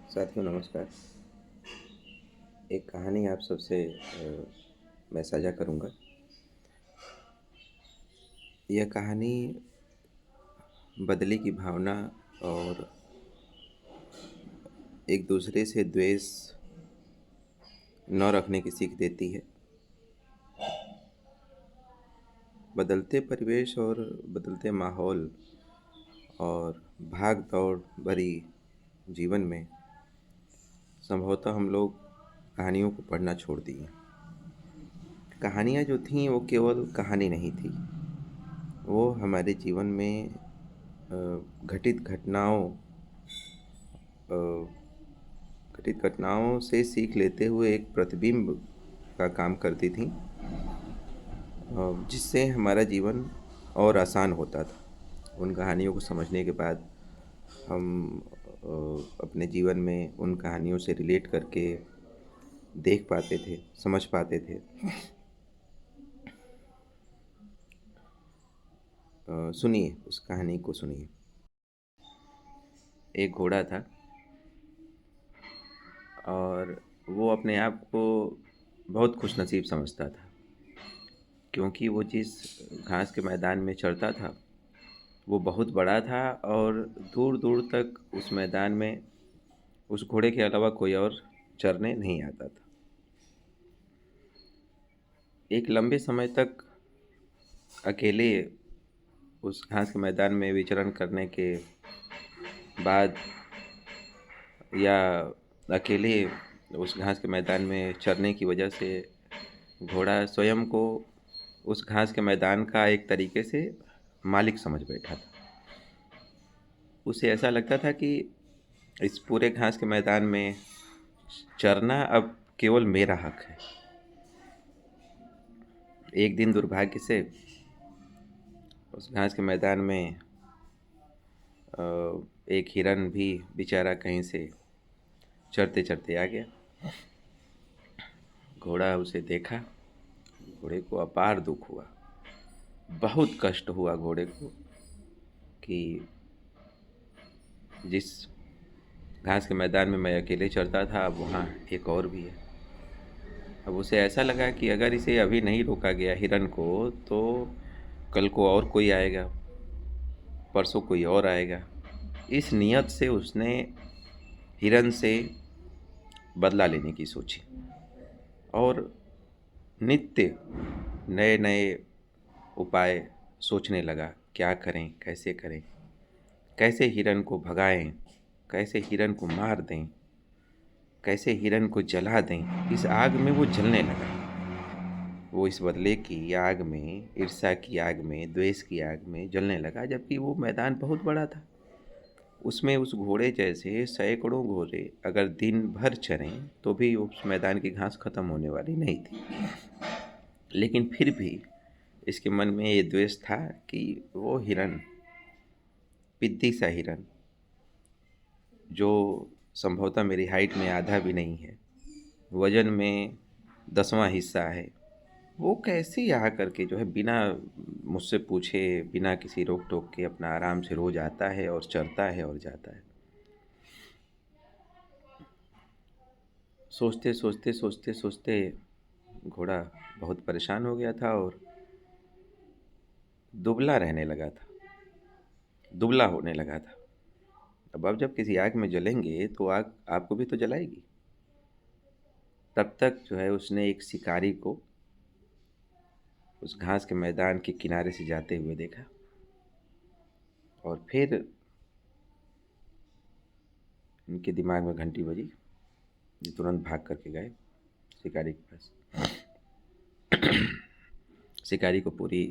साथियों नमस्कार। एक कहानी आप सबसे मैं साझा करूँगा। यह कहानी बदले की भावना और एक दूसरे से द्वेष न रखने की सीख देती है। बदलते परिवेश और बदलते माहौल और भाग दौड़ भरी जीवन में संभवतः हम लोग कहानियों को पढ़ना छोड़ दिए। कहानियाँ जो थीं वो केवल कहानी नहीं थी, वो हमारे जीवन में घटित घटनाओं अ, घटित घटनाओं से सीख लेते हुए एक प्रतिबिंब का काम करती थी, जिससे हमारा जीवन और आसान होता था। उन कहानियों को समझने के बाद हम अपने जीवन में उन कहानियों से रिलेट करके देख पाते थे, समझ पाते थे। सुनिए, उस कहानी को सुनिए। एक घोड़ा था और वो अपने आप को बहुत खुशनसीब समझता था, क्योंकि वो जिस घास के मैदान में चरता था वो बहुत बड़ा था और दूर दूर तक उस मैदान में उस घोड़े के अलावा कोई और चरने नहीं आता था। एक लंबे समय तक अकेले उस घास के मैदान में विचरण करने के बाद या अकेले उस घास के मैदान में चरने की वजह से घोड़ा स्वयं को उस घास के मैदान का एक तरीके से मालिक समझ बैठा था। उसे ऐसा लगता था कि इस पूरे घास के मैदान में चरना अब केवल मेरा हक है। एक दिन दुर्भाग्य से उस घास के मैदान में एक हिरन भी बेचारा कहीं से चरते चरते आ गया। घोड़ा उसे देखा। घोड़े को अपार दुख हुआ, बहुत कष्ट हुआ घोड़े को कि जिस घास के मैदान में मैं अकेले चरता था अब वहाँ एक और भी है। अब उसे ऐसा लगा कि अगर इसे अभी नहीं रोका गया हिरन को तो कल को और कोई आएगा, परसों कोई और आएगा। इस नियत से उसने हिरन से बदला लेने की सोची और नित्य नए नए उपाय सोचने लगा। क्या करें, कैसे करें, कैसे हिरन को भगाएं, कैसे हिरन को मार दें, कैसे हिरन को जला दें। इस आग में वो जलने लगा। वो इस बदले की आग में, ईर्ष्या की आग में, द्वेष की आग में जलने लगा, जबकि वो मैदान बहुत बड़ा था। उसमें उस घोड़े जैसे सैकड़ों घोड़े अगर दिन भर चरें तो भी उस मैदान की घास खत्म होने वाली नहीं थी। लेकिन फिर भी इसके मन में ये द्वेष था कि वो हिरन, पिद्दी सा हिरन, जो संभवतः मेरी हाइट में आधा भी नहीं है, वजन में 10वां हिस्सा है, वो कैसे आ करके जो है बिना मुझसे पूछे, बिना किसी रोक टोक के अपना आराम से रोज आता है और चरता है और जाता है। सोचते सोचते सोचते सोचते घोड़ा बहुत परेशान हो गया था और दुबला रहने लगा था, दुबला होने लगा था। अब आप जब किसी आग में जलेंगे तो आग आपको भी तो जलाएगी। तब तक जो है उसने एक शिकारी को उस घास के मैदान के किनारे से जाते हुए देखा और फिर उनके दिमाग में घंटी बजी। ये तुरंत भाग करके गए शिकारी के पास। शिकारी को पूरी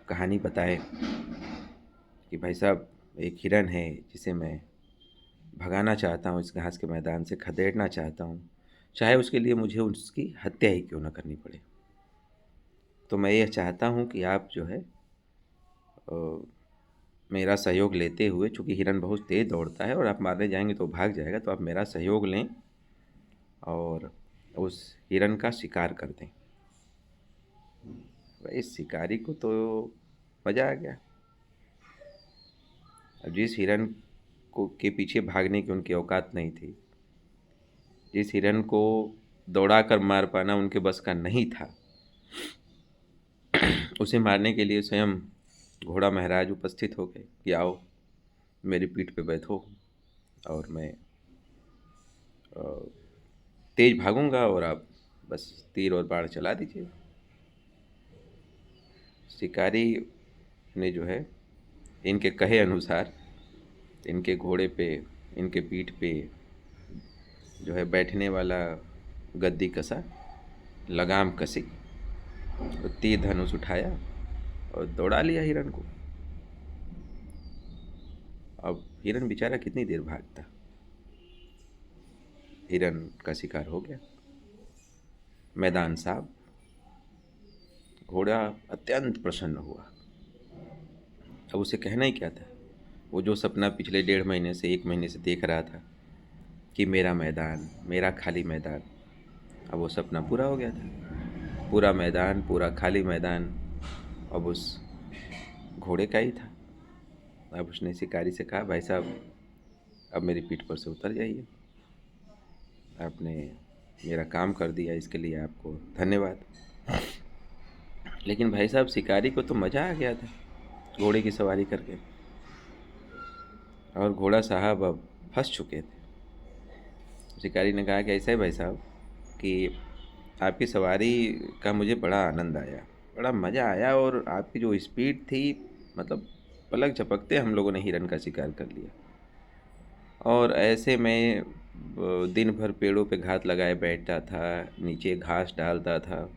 कहानी बताए कि भाई साहब, एक हिरन है जिसे मैं भगाना चाहता हूँ, इस घास के मैदान से खदेड़ना चाहता हूँ, चाहे उसके लिए मुझे उसकी हत्या ही क्यों ना करनी पड़े। तो मैं यह चाहता हूँ कि आप जो है मेरा सहयोग लेते हुए, चूँकि हिरन बहुत तेज़ दौड़ता है और आप मारने जाएंगे तो भाग जाएगा, तो आप मेरा सहयोग लें और उस हिरन का शिकार कर दें। भाई शिकारी को तो मज़ा आ गया। अब जिस हिरन को के पीछे भागने की उनकी औकात नहीं थी। जिस हिरन को दौड़ा कर मार पाना उनके बस का नहीं था, उसे मारने के लिए स्वयं घोड़ा महाराज उपस्थित हो गए कि आओ मेरी पीठ पे बैठो और मैं अ, तेज भागूंगा और आप बस तीर और बाण चला दीजिए। शिकारी ने जो है इनके कहे अनुसार इनके घोड़े पे, इनके पीठ पे जो है बैठने वाला गद्दी कसा, लगाम कसी और तीर धनुष उठाया और दौड़ा लिया हिरन को। अब हिरन बेचारा कितनी देर भागता, हिरन का शिकार हो गया, मैदान साफ। घोड़ा अत्यंत प्रसन्न हुआ। अब उसे कहना ही क्या था, वो जो सपना पिछले 1.5 महीने से 1 महीने से देख रहा था कि मेरा मैदान, मेरा खाली मैदान, अब वो सपना पूरा हो गया था। पूरा मैदान, पूरा खाली मैदान अब उस घोड़े का ही था। अब उसने शिकारी से कहा, भाई साहब अब मेरी पीठ पर से उतर जाइए, आपने मेरा काम कर दिया, इसके लिए आपको धन्यवाद। लेकिन भाई साहब शिकारी को तो मज़ा आ गया था घोड़े की सवारी करके, और घोड़ा साहब अब फंस चुके थे। शिकारी ने कहा कि ऐसा है भाई साहब कि आपकी सवारी का मुझे बड़ा आनंद आया, बड़ा मज़ा आया, और आपकी जो स्पीड थी, मतलब पलक झपकते हम लोगों ने हिरन का शिकार कर लिया। और ऐसे में दिन भर पेड़ों पे घात लगाए बैठता था, नीचे घास डालता था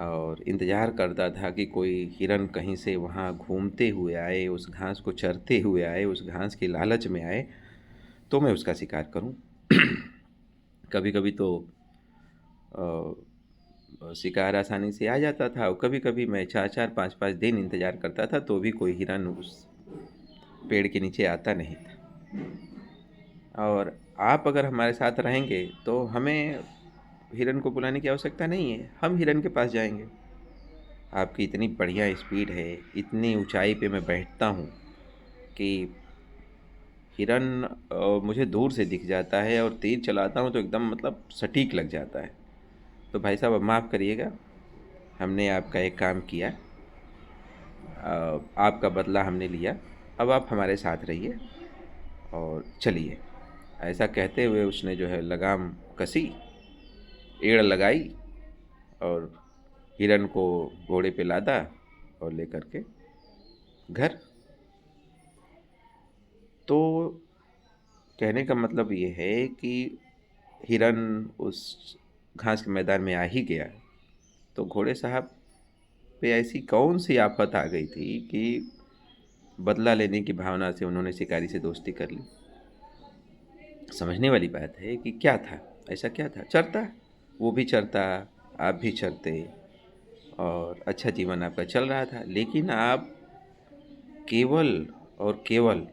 और इंतज़ार करता था कि कोई हिरन कहीं से वहाँ घूमते हुए आए, उस घास को चरते हुए आए, उस घास की लालच में आए तो मैं उसका शिकार करूं। कभी कभी तो शिकार आसानी से आ जाता था, और कभी कभी मैं 4-4 5-5 दिन इंतज़ार करता था तो भी कोई हिरन उस पेड़ के नीचे आता नहीं था। और आप अगर हमारे साथ रहेंगे तो हमें हिरन को बुलाने की आवश्यकता नहीं है, हम हिरन के पास जाएंगे। आपकी इतनी बढ़िया स्पीड है, इतनी ऊंचाई पे मैं बैठता हूँ कि हिरन मुझे दूर से दिख जाता है, और तीर चलाता हूँ तो एकदम मतलब सटीक लग जाता है। तो भाई साहब अब माफ़ करिएगा, हमने आपका एक काम किया, आपका बदला हमने लिया, अब आप हमारे साथ रहिए और चलिए। ऐसा कहते हुए उसने जो है लगाम कसी, एड़ लगाई और हिरन को घोड़े पे लादा और लेकर के घर। तो कहने का मतलब ये है कि हिरन उस घास के मैदान में आ ही गया, तो घोड़े साहब पे ऐसी कौन सी आफत आ गई थी कि बदला लेने की भावना से उन्होंने शिकारी से दोस्ती कर ली। समझने वाली बात है कि क्या था, ऐसा क्या था। चरता, वो भी चरता, आप भी चरते, और अच्छा जीवन आपका चल रहा था, लेकिन आप केवल और केवल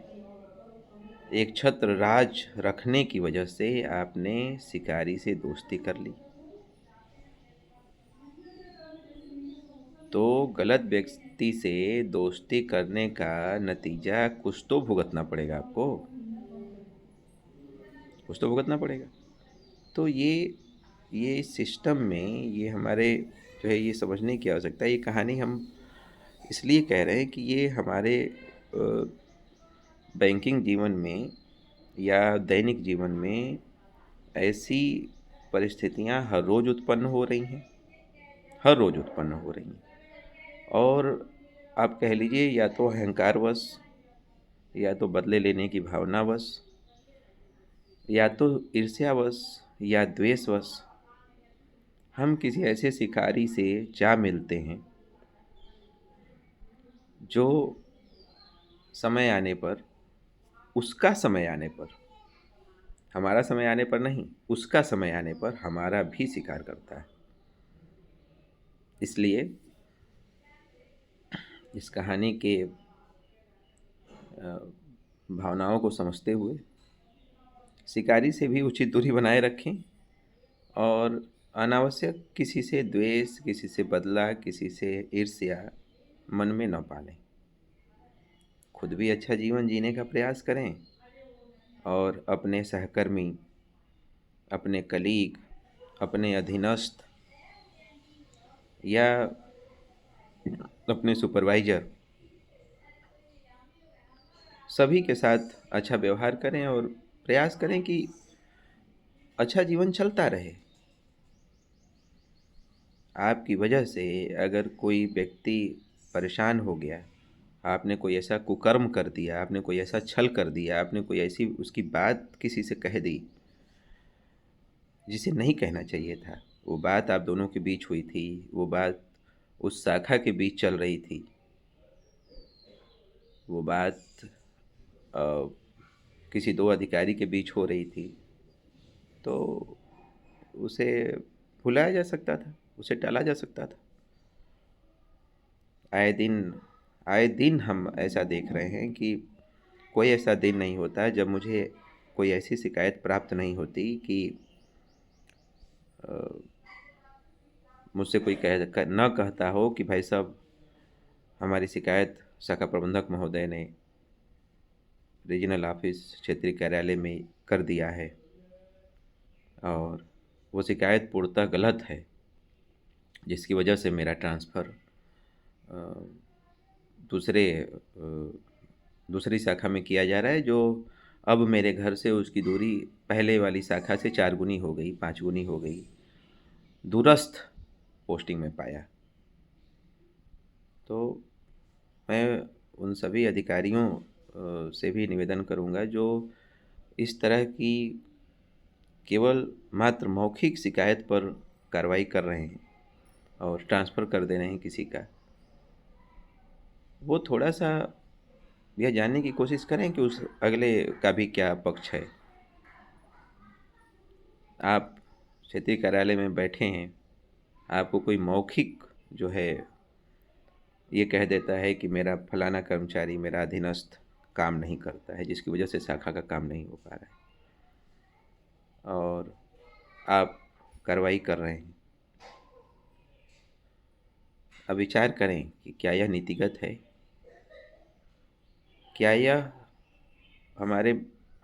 एक छत्र राज रखने की वजह से आपने शिकारी से दोस्ती कर ली। तो गलत व्यक्ति से दोस्ती करने का नतीजा कुछ तो भुगतना पड़ेगा आपको, कुछ तो भुगतना पड़ेगा। तो ये इस सिस्टम में ये हमारे जो है ये समझने की आवश्यकता है। ये कहानी हम इसलिए कह रहे हैं कि ये हमारे बैंकिंग जीवन में या दैनिक जीवन में ऐसी परिस्थितियां हर रोज़ उत्पन्न हो रही हैं, हर रोज़ उत्पन्न हो रही हैं। और आप कह लीजिए या तो अहंकारवश, या तो बदले लेने की भावनावश, या तो ईर्ष्यावश या द्वेषवश हम किसी ऐसे शिकारी से जा मिलते हैं जो समय आने पर, उसका समय आने पर, हमारा समय आने पर नहीं, उसका समय आने पर हमारा भी शिकार करता है। इसलिए इस कहानी के भावनाओं को समझते हुए शिकारी से भी उचित दूरी बनाए रखें, और अनावश्यक किसी से द्वेष, किसी से बदला, किसी से ईर्ष्या मन में न पालें। खुद भी अच्छा जीवन जीने का प्रयास करें और अपने सहकर्मी, अपने कलीग, अपने अधीनस्थ या अपने सुपरवाइज़र, सभी के साथ अच्छा व्यवहार करें और प्रयास करें कि अच्छा जीवन चलता रहे। आपकी वजह से अगर कोई व्यक्ति परेशान हो गया, आपने कोई ऐसा कुकर्म कर दिया, आपने कोई ऐसा छल कर दिया, आपने कोई ऐसी उसकी बात किसी से कह दी जिसे नहीं कहना चाहिए था, वो बात आप दोनों के बीच हुई थी, वो बात उस शाखा के बीच चल रही थी, वो बात अ, किसी 2 अधिकारी के बीच हो रही थी, तो उसे भुलाया जा सकता था, उसे टाला जा सकता था। आए दिन आए दिन हम ऐसा देख रहे हैं कि कोई ऐसा दिन नहीं होता जब मुझे कोई ऐसी शिकायत प्राप्त नहीं होती कि अ, मुझसे कोई न कहता हो कि भाई साहब, हमारी शिकायत शाखा प्रबंधक महोदय ने रीजनल ऑफिस क्षेत्रीय कार्यालय में कर दिया है और वो शिकायत पूर्णतः गलत है, जिसकी वजह से मेरा ट्रांसफ़र दूसरे दूसरी शाखा में किया जा रहा है, जो अब मेरे घर से उसकी दूरी पहले वाली शाखा से 4 गुनी हो गई, 5 गुनी हो गई, दूरस्थ पोस्टिंग में पाया। तो मैं उन सभी अधिकारियों से भी निवेदन करूंगा जो इस तरह की केवल मात्र मौखिक शिकायत पर कार्रवाई कर रहे हैं और ट्रांसफ़र कर दे रहे हैं किसी का, वो थोड़ा-सा यह जानने की कोशिश करें कि उस अगले का भी क्या पक्ष है। आप क्षेत्रीय कार्यालय में बैठे हैं, आपको कोई मौखिक जो है ये कह देता है कि मेरा फलाना कर्मचारी, मेरा अधीनस्थ काम नहीं करता है, जिसकी वजह से शाखा का काम नहीं हो पा रहा है और आप कार्रवाई कर रहे हैं। अब विचार करें कि क्या यह नीतिगत है? क्या यह हमारे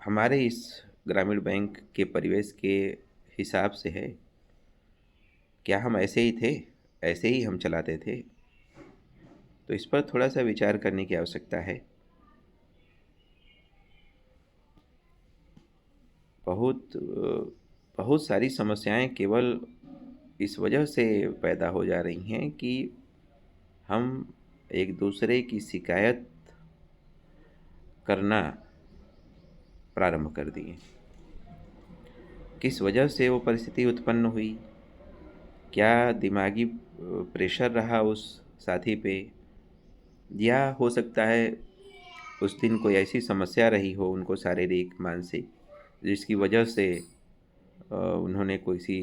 हमारे इस ग्रामीण बैंक के परिवेश के हिसाब से है? क्या हम ऐसे ही थे? ऐसे ही हम चलाते थे? तो इस पर थोड़ा-सा विचार करने की आवश्यकता है। बहुत सारी समस्याएं केवल इस वजह से पैदा हो जा रही हैं कि हम एक दूसरे की शिकायत करना प्रारंभ कर दिए। किस वजह से वो परिस्थिति उत्पन्न हुई? क्या दिमागी प्रेशर रहा उस साथी पे, या हो सकता है उस दिन कोई ऐसी समस्या रही हो उनको, शारीरिक, मानसिक, जिसकी वजह से उन्होंने किसी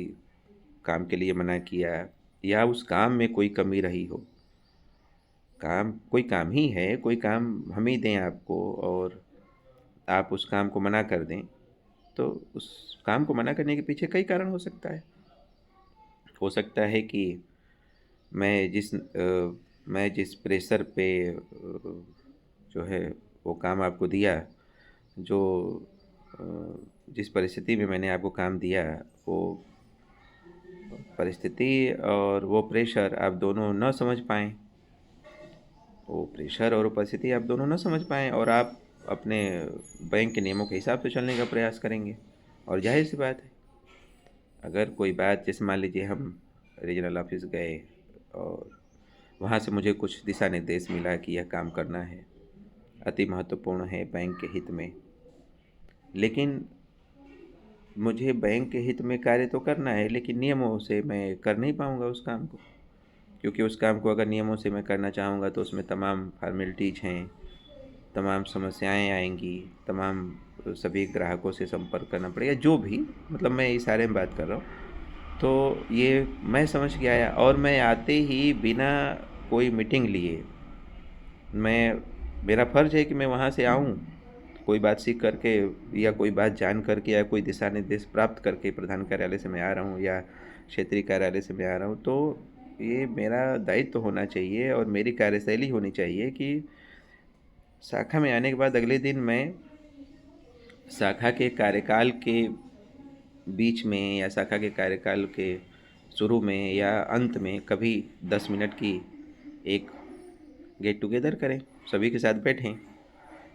काम के लिए मना किया, या उस काम में कोई कमी रही हो। कोई काम ही है, कोई काम हम ही दें आपको और आप उस काम को मना कर दें, तो उस काम को मना करने के पीछे कई कारण हो सकता है। हो सकता है कि मैं जिस प्रेशर पे जो है वो काम आपको दिया, जो अ, जिस परिस्थिति में मैंने आपको काम दिया, वो परिस्थिति और वो प्रेशर आप दोनों न समझ पाएँ। वो प्रेशर और परिस्थिति आप दोनों न समझ पाएँ और आप अपने बैंक के नियमों के हिसाब से चलने का प्रयास करेंगे। और ज़ाहिर-सी बात है, अगर कोई बात, जैसे मान लीजिए हम रीजनल ऑफिस गए और वहाँ से मुझे कुछ दिशा निर्देश मिला कि यह काम करना है, अति महत्वपूर्ण है बैंक के हित में, लेकिन मुझे बैंक के हित में कार्य तो करना है, लेकिन नियमों से मैं कर नहीं पाऊँगा उस काम को, क्योंकि उस काम को अगर नियमों से मैं करना चाहूँगा तो उसमें तमाम फॉर्मेलिटीज़ हैं, तमाम समस्याएं आएंगी, तमाम सभी ग्राहकों से संपर्क करना पड़ेगा, जो भी, मतलब मैं इशारे में बात कर रहा हूँ। तो ये मैं समझ के आया और मैं आते ही बिना कोई मीटिंग लिए, मेरा फ़र्ज़ है कि मैं वहाँ से आऊँ, कोई बात सीख करके या कोई बात जान करके या कोई दिशा निर्देश प्राप्त करके प्रधान कार्यालय से मैं आ रहा हूँ या क्षेत्रीय कार्यालय से मैं आ रहा हूँ, तो ये मेरा दायित्व होना चाहिए और मेरी कार्यशैली होनी चाहिए कि शाखा में आने के बाद अगले दिन मैं शाखा के कार्यकाल के बीच में या शाखा के कार्यकाल के शुरू में या अंत में कभी 10 मिनट की एक गेट टुगेदर करें, सभी के साथ बैठें,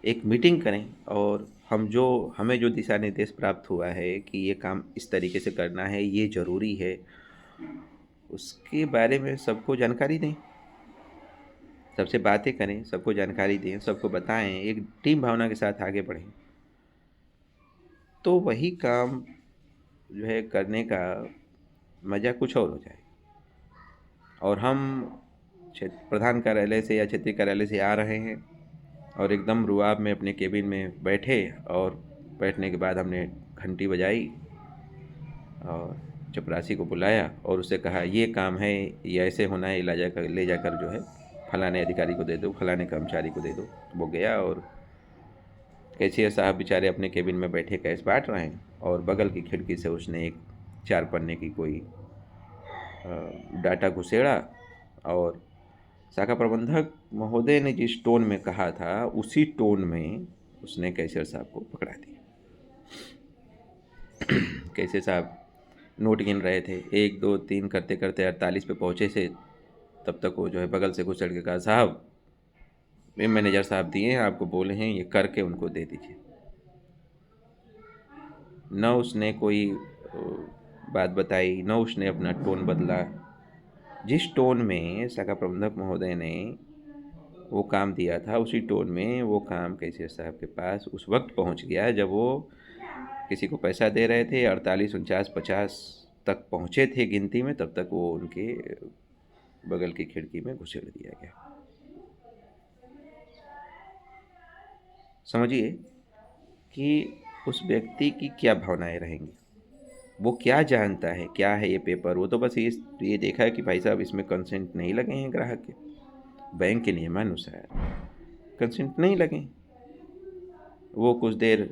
एक मीटिंग करें और हमें जो दिशा निर्देश प्राप्त हुआ है कि ये काम इस तरीके से करना है, ये ज़रूरी है, उसके बारे में सबको जानकारी दें, सबसे बातें करें, सबको जानकारी दें, सबको बताएं, एक टीम भावना के साथ आगे बढ़ें, तो वही काम जो है करने का मज़ा कुछ और हो जाए। और हम क्षेत्र प्रधान कार्यालय से या क्षेत्रीय कार्यालय से आ रहे हैं और एकदम रुआब में अपने केबिन में बैठे और बैठने के बाद हमने घंटी बजाई और चपरासी को बुलाया और उससे कहा ये काम है, ये ऐसे होना है, ले जाकर जो है फलाने अधिकारी को दे दो, फलाने कर्मचारी को दे दो। वो गया और कैशियर साहब बेचारे अपने केबिन में बैठे कैश बांट रहे हैं और बगल की खिड़की से उसने एक 4 पन्ने की कोई डाटा घुसेड़ा और शाखा प्रबंधक महोदय ने जिस टोन में कहा था उसी टोन में उसने कैशियर साहब को पकड़ा दिया। कैशियर साहब नोट गिन रहे थे, 1 2 3 करते करते 48 पे पहुँचे से तब तक वो जो है बगल से घुसड़ के कहा, साहब ये मैनेजर साहब दिए हैं, आपको बोले हैं ये करके उनको दे दीजिए। न उसने कोई बात बताई, न उसने अपना टोन बदला। जिस टोन में शाखा प्रबंधक महोदय ने वो काम दिया था उसी टोन में वो काम कैशियर साहब के पास उस वक्त पहुंच गया जब वो किसी को पैसा दे रहे थे। 48 49 50 तक पहुंचे थे गिनती में, तब तक वो उनके बगल की खिड़की में घुसेड़ दिया गया। समझिए कि उस व्यक्ति की क्या भावनाएं रहेंगी, वो क्या जानता है क्या है ये पेपर। वो तो बस ये देखा है कि भाई साहब इसमें कंसेंट नहीं लगे हैं ग्राहक के, बैंक के नियमानुसार कंसेंट नहीं लगे। वो कुछ देर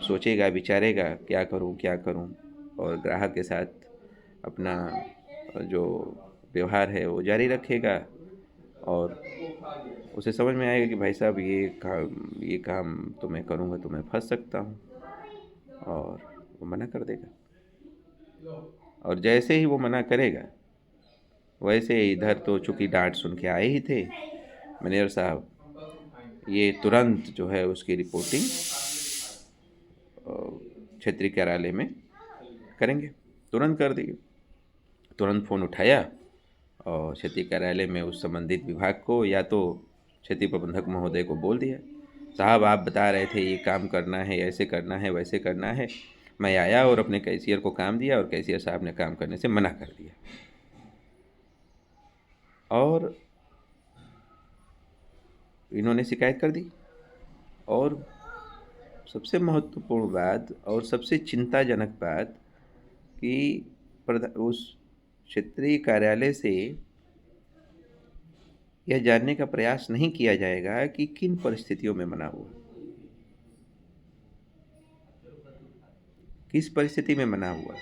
सोचेगा, विचारेगा क्या करूं क्या करूं, और ग्राहक के साथ अपना जो व्यवहार है वो जारी रखेगा और उसे समझ में आएगा कि भाई साहब ये काम तो मैं करूंगा तो मैं फंस सकता हूं, और वो मना कर देगा। और जैसे ही वो मना करेगा वैसे ही इधर तो चूँकि डांट सुन के आए ही थे मैनेजर साहब, ये तुरंत जो है उसकी रिपोर्टिंग क्षेत्रीय कार्यालय में करेंगे। तुरंत कर दिए, तुरंत फ़ोन उठाया और क्षेत्रीय कार्यालय में उस संबंधित विभाग को या तो क्षेत्रीय प्रबंधक महोदय को बोल दिया, साहब आप बता रहे थे ये काम करना है, ऐसे करना है, वैसे करना है। मैं आया और अपने कैशियर को काम दिया और कैशियर साहब ने काम करने से मना कर दिया। और इन्होंने शिकायत कर दी। और सबसे महत्वपूर्ण बात और सबसे चिंताजनक बात कि उस क्षेत्रीय कार्यालय से यह जानने का प्रयास नहीं किया जाएगा कि किन परिस्थितियों में मना हुआ, किस परिस्थिति में मना हुआ।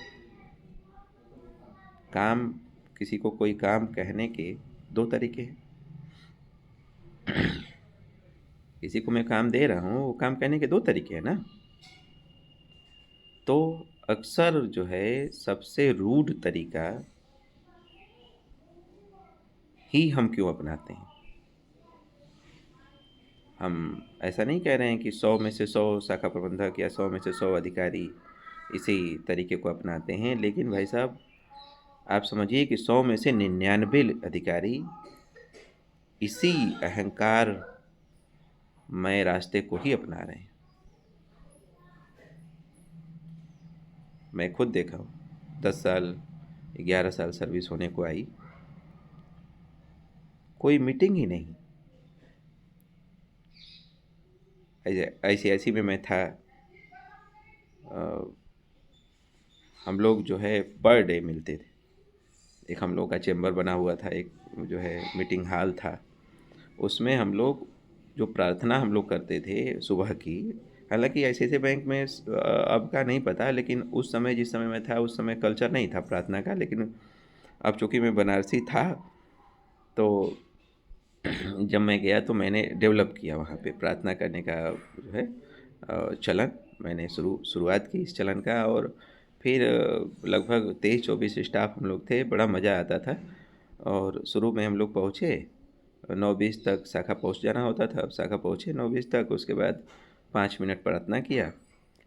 काम किसी को कोई काम कहने के 2 तरीके हैं। किसी को मैं काम दे रहा हूँ, वो काम कहने के 2 तरीके हैं ना। तो अक्सर जो है सबसे रूड तरीका ही हम क्यों अपनाते हैं। हम ऐसा नहीं कह रहे हैं कि 100 में से 100 शाखा प्रबंधक या 100 में से 100 अधिकारी इसी तरीके को अपनाते हैं, लेकिन भाई साहब आप समझिए कि 100 में से 99 अधिकारी इसी अहंकार मय रास्ते को ही अपना रहे हैं। मैं खुद देखा हूँ, 10 साल 11 साल सर्विस होने को आई, कोई मीटिंग ही नहीं। ऐसी में मैं था। हम लोग जो है पर डे मिलते थे। एक हम लोग का चेम्बर बना हुआ था, एक जो है मीटिंग हॉल था, उसमें हम लोग जो प्रार्थना हम लोग करते थे सुबह की। हालांकि ऐसे बैंक में अब का नहीं पता, लेकिन उस समय जिस समय मैं था उस समय कल्चर नहीं था प्रार्थना का। लेकिन अब चूँकि मैं बनारसी था तो जब मैं गया तो मैंने डेवलप किया वहाँ पे प्रार्थना करने का जो है चलन। मैंने शुरुआत की इस चलन का। और फिर लगभग 23-24 स्टाफ हम लोग थे, बड़ा मज़ा आता था। और शुरू में हम लोग पहुँचे 9:20 तक शाखा पहुँच जाना होता था। अब शाखा पहुँचे 9:20 तक, उसके बाद 5 मिनट प्रार्थना किया।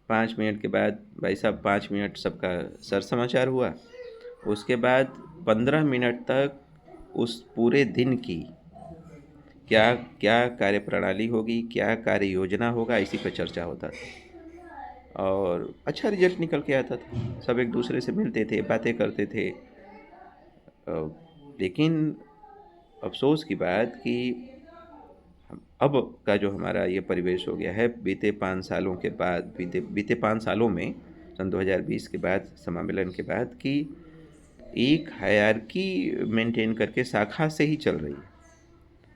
5 मिनट के बाद भाई साहब 5 मिनट सबका सर समाचार हुआ। उसके बाद 15 मिनट तक उस पूरे दिन की क्या क्या कार्यप्रणाली होगी, क्या कार्य योजना होगा, इसी पर चर्चा होता था। और अच्छा रिजल्ट निकल के आता था। सब एक दूसरे से मिलते थे, बातें करते थे। लेकिन अफ़सोस की बात कि अब का जो हमारा ये परिवेश हो गया है, बीते 5 सालों के बाद, बीते बीते 5 सालों में, सन 2020 के बाद, समामेलन के बाद, कि एक हायरार्की मेंटेन करके शाखा से ही चल रही है।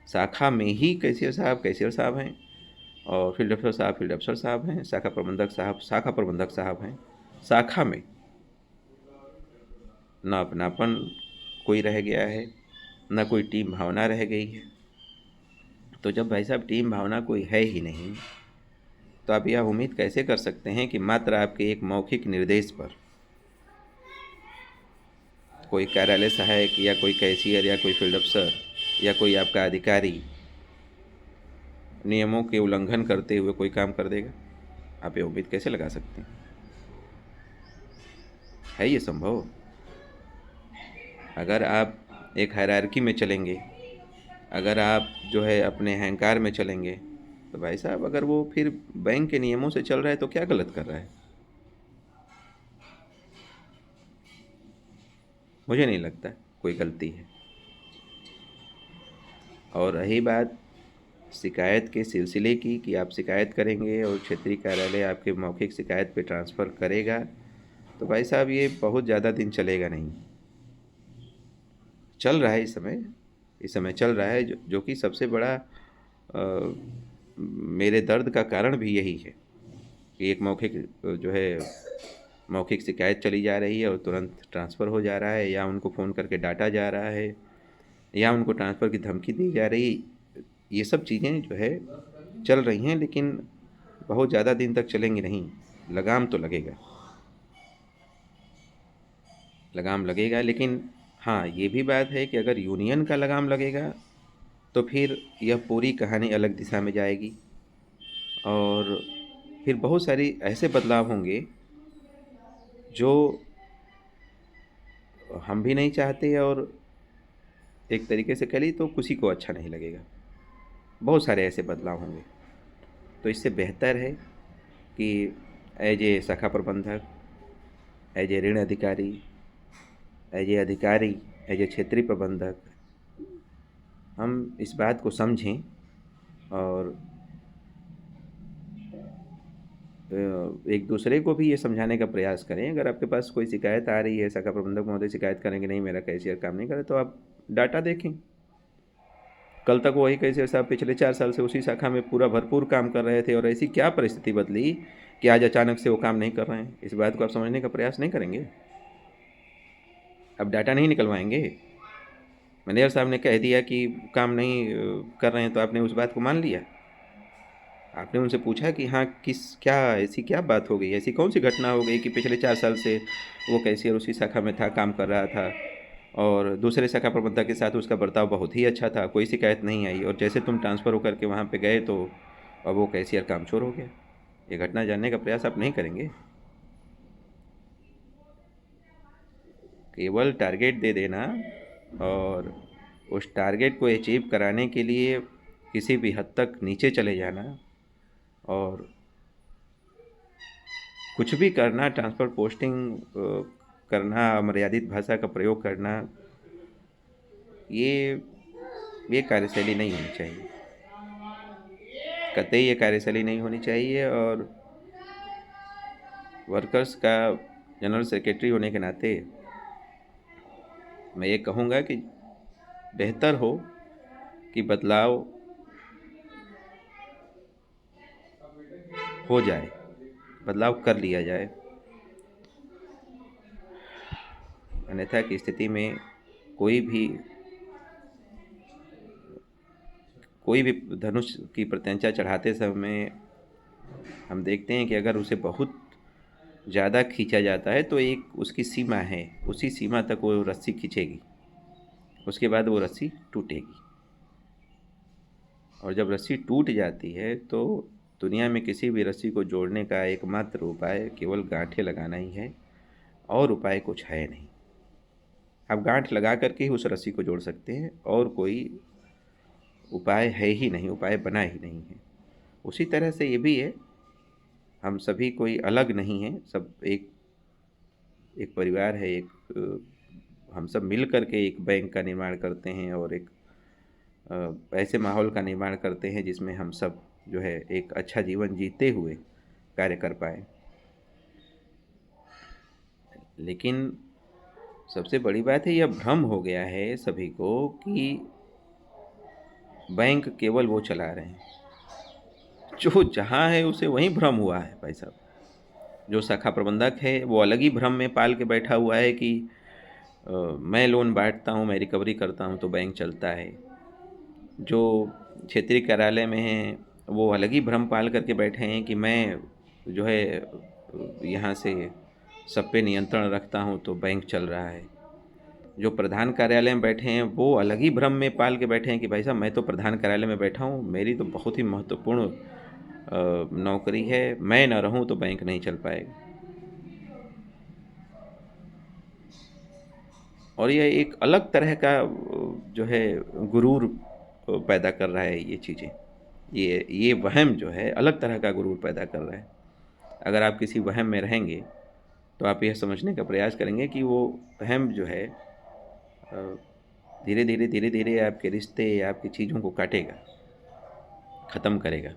शाखा में ही कैशियर साहब हैं, और फील्ड अफ़सर साहब हैं, शाखा प्रबंधक साहब हैं। शाखा में ना अपनापन कोई रह गया है, ना कोई टीम भावना रह गई है। तो जब भाई साहब टीम भावना कोई है ही नहीं, तो आप यह उम्मीद कैसे कर सकते हैं कि मात्र आपके एक मौखिक निर्देश पर कोई कार्यालय सहायक या कोई कैशियर या कोई फील्ड अफ़सर या कोई आपका अधिकारी नियमों के उल्लंघन करते हुए कोई काम कर देगा? आप ये उम्मीद कैसे लगा सकते हैं? है ये संभव? अगर आप एक हायरार्की में चलेंगे, अगर आप जो है अपने अहंकार में चलेंगे, तो भाई साहब अगर वो फिर बैंक के नियमों से चल रहा है तो क्या गलत कर रहा है? मुझे नहीं लगता कोई गलती है। और रही बात शिकायत के सिलसिले की, कि आप शिकायत करेंगे और क्षेत्रीय कार्यालय आपके मौखिक शिकायत पे ट्रांसफ़र करेगा, तो भाई साहब ये बहुत ज़्यादा दिन चलेगा नहीं। चल रहा है इस समय चल रहा है, जो कि सबसे बड़ा मेरे दर्द का कारण भी यही है कि एक मौखिक शिकायत चली जा रही है और तुरंत ट्रांसफ़र हो जा रहा है, या उनको फ़ोन करके डांटा जा रहा है, या उनको ट्रांसफ़र की धमकी दी जा रही। ये सब चीज़ें जो है चल रही हैं, लेकिन बहुत ज़्यादा दिन तक चलेंगी नहीं। लगाम तो लगेगा, लगाम लगेगा। लेकिन हाँ, ये भी बात है कि अगर यूनियन का लगाम लगेगा तो फिर यह पूरी कहानी अलग दिशा में जाएगी, और फिर बहुत सारी ऐसे बदलाव होंगे जो हम भी नहीं चाहते, और एक तरीके से कह ली तो किसी को अच्छा नहीं लगेगा। बहुत सारे ऐसे बदलाव होंगे। तो इससे बेहतर है कि एज ए शाखा प्रबंधक, एज ए ऋण अधिकारी, एज ए अधिकारी, एज ए क्षेत्रीय प्रबंधक, हम इस बात को समझें और एक दूसरे को भी ये समझाने का प्रयास करें। अगर आपके पास कोई शिकायत आ रही है, शाखा प्रबंधक महोदय शिकायत करेंगे, नहीं मेरा कैशियर काम नहीं करे, तो आप डाटा देखें। कल तक वही कैशियर साहब पिछले 4 साल से उसी शाखा में पूरा भरपूर काम कर रहे थे, और ऐसी क्या परिस्थिति बदली कि आज अचानक से वो काम नहीं कर रहे हैं? इस बात को आप समझने का प्रयास नहीं करेंगे? अब डाटा नहीं निकलवाएंगे? मैनेजर साहब ने कह दिया कि काम नहीं कर रहे हैं, तो आपने उस बात को मान लिया? आपने उनसे पूछा कि हाँ, ऐसी क्या बात हो गई, ऐसी कौन सी घटना हो गई कि पिछले 4 साल से वो कैशियर उसी शाखा में था, काम कर रहा था, और दूसरे शाखा प्रबंधक के साथ उसका बर्ताव बहुत ही अच्छा था, कोई शिकायत नहीं आई, और जैसे तुम ट्रांसफ़र होकर के वहाँ पे गए तो अब वो कैशियर कामचोर हो गया? ये घटना जानने का प्रयास आप नहीं करेंगे? केवल टारगेट दे देना, और उस टारगेट को अचीव कराने के लिए किसी भी हद तक नीचे चले जाना, और कुछ भी करना, ट्रांसफ़र पोस्टिंग करना, अमर्यादित भाषा का प्रयोग करना, ये ये कार्यशैली नहीं होनी चाहिए। कतई ये कार्यशैली नहीं होनी चाहिए। और वर्कर्स का जनरल सेक्रेटरी होने के नाते मैं ये कहूँगा कि बेहतर हो कि बदलाव हो जाए, बदलाव कर लिया जाए। अन्यथा की स्थिति में कोई भी कोई भी धनुष की प्रत्यंचा चढ़ाते समय हम देखते हैं कि अगर उसे बहुत ज़्यादा खींचा जाता है तो एक उसकी सीमा है, उसी सीमा तक वो रस्सी खींचेगी, उसके बाद वो रस्सी टूटेगी। और जब रस्सी टूट जाती है तो दुनिया में किसी भी रस्सी को जोड़ने का एकमात्र उपाय केवल गांठें लगाना ही है, और उपाय कुछ है नहीं। आप गांठ लगा करके ही उस रस्सी को जोड़ सकते हैं, और कोई उपाय है ही नहीं, उपाय बना ही नहीं है। उसी तरह से ये भी है, हम सभी कोई अलग नहीं हैं, सब एक एक परिवार है, हम सब मिल कर के एक बैंक का निर्माण करते हैं, और एक ऐसे माहौल का निर्माण करते हैं जिसमें हम सब जो है एक अच्छा जीवन जीते हुए कार्य कर पाएँ। लेकिन सबसे बड़ी बात है, यह भ्रम हो गया है सभी को कि बैंक केवल वो चला रहे हैं। जो जहाँ है उसे वहीं भ्रम हुआ है भाई साहब। जो शाखा प्रबंधक है वो अलग ही भ्रम में पाल के बैठा हुआ है कि मैं लोन बाँटता हूँ, मैं रिकवरी करता हूँ तो बैंक चलता है। जो क्षेत्रीय कार्यालय में हैं वो अलग ही भ्रम पाल करके बैठे हैं कि मैं जो है यहाँ से सब पे नियंत्रण रखता हूँ तो बैंक चल रहा है। जो प्रधान कार्यालय में बैठे हैं वो अलग ही भ्रम में पाल के बैठे हैं कि भाई साहब मैं तो प्रधान कार्यालय में बैठा हूँ, मेरी तो बहुत ही महत्वपूर्ण नौकरी है, मैं ना रहूँ तो बैंक नहीं चल पाएगा। और यह एक अलग तरह का जो है गुरूर पैदा कर रहा है ये चीज़ें। ये वहम जो है अलग तरह का गुरूर पैदा कर रहा है। अगर आप किसी वहम में रहेंगे तो आप यह समझने का प्रयास करेंगे कि वो वहम जो है धीरे धीरे आपके रिश्ते, आपकी चीज़ों को काटेगा, ख़त्म करेगा।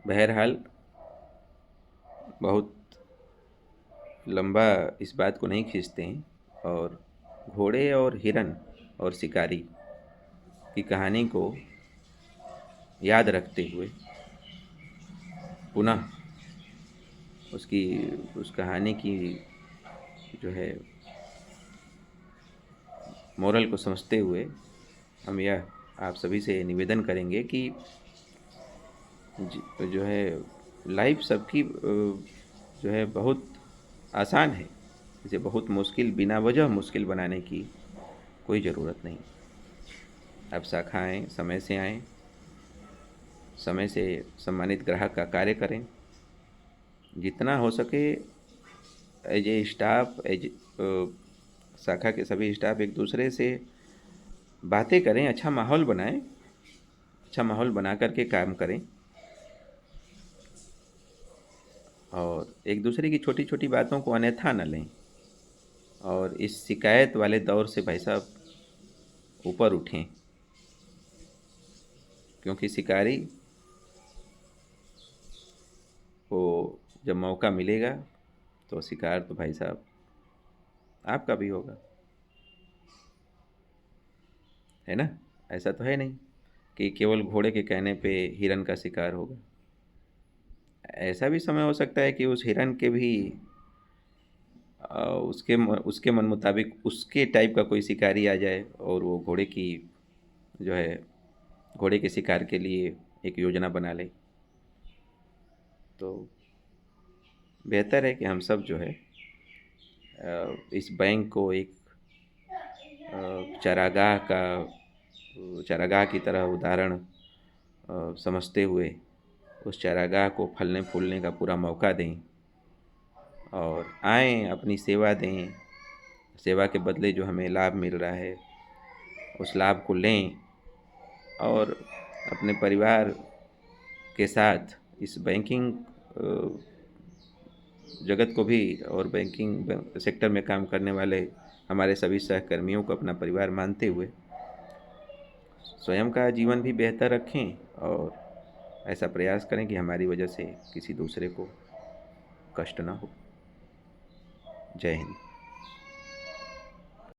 बहरहाल बहुत लंबा इस बात को नहीं खींचते हैं, और घोड़े और हिरन और शिकारी की कहानी को याद रखते हुए पुनः उस कहानी की जो है मोरल को समझते हुए हम यह आप सभी से निवेदन करेंगे कि जो है लाइफ सबकी जो है बहुत आसान है, इसे बहुत मुश्किल, बिना वजह मुश्किल बनाने की कोई ज़रूरत नहीं। आप शाखा आएँ, समय से आएँ, समय से सम्मानित ग्राहक का कार्य करें, जितना हो सके एज ए स्टाफ, शाखा के सभी स्टाफ एक दूसरे से बातें करें, अच्छा माहौल बनाएं, अच्छा माहौल बना करके काम करें, और एक दूसरे की छोटी छोटी बातों को अन्यथा न लें, और इस शिकायत वाले दौर से भाई साहब ऊपर उठें। क्योंकि शिकारी को जब मौका मिलेगा तो शिकार तो भाई साहब आपका भी होगा, है ना? ऐसा तो है नहीं कि केवल घोड़े के कहने पे हिरन का शिकार होगा। ऐसा भी समय हो सकता है कि उस हिरन के भी उसके मन मुताबिक उसके टाइप का कोई शिकारी आ जाए, और वो घोड़े की जो है घोड़े के शिकार के लिए एक योजना बना ले। तो बेहतर है कि हम सब जो है इस बैंक को एक चारागाह की तरह उदाहरण समझते हुए उस चारागाह को फलने फूलने का पूरा मौका दें, और आएँ अपनी सेवा दें। सेवा के बदले जो हमें लाभ मिल रहा है उस लाभ को लें, और अपने परिवार के साथ इस बैंकिंग जगत को भी, और बैंकिंग सेक्टर में काम करने वाले हमारे सभी सहकर्मियों को अपना परिवार मानते हुए स्वयं का जीवन भी बेहतर रखें, और ऐसा प्रयास करें कि हमारी वजह से किसी दूसरे को कष्ट ना हो। जय हिंद।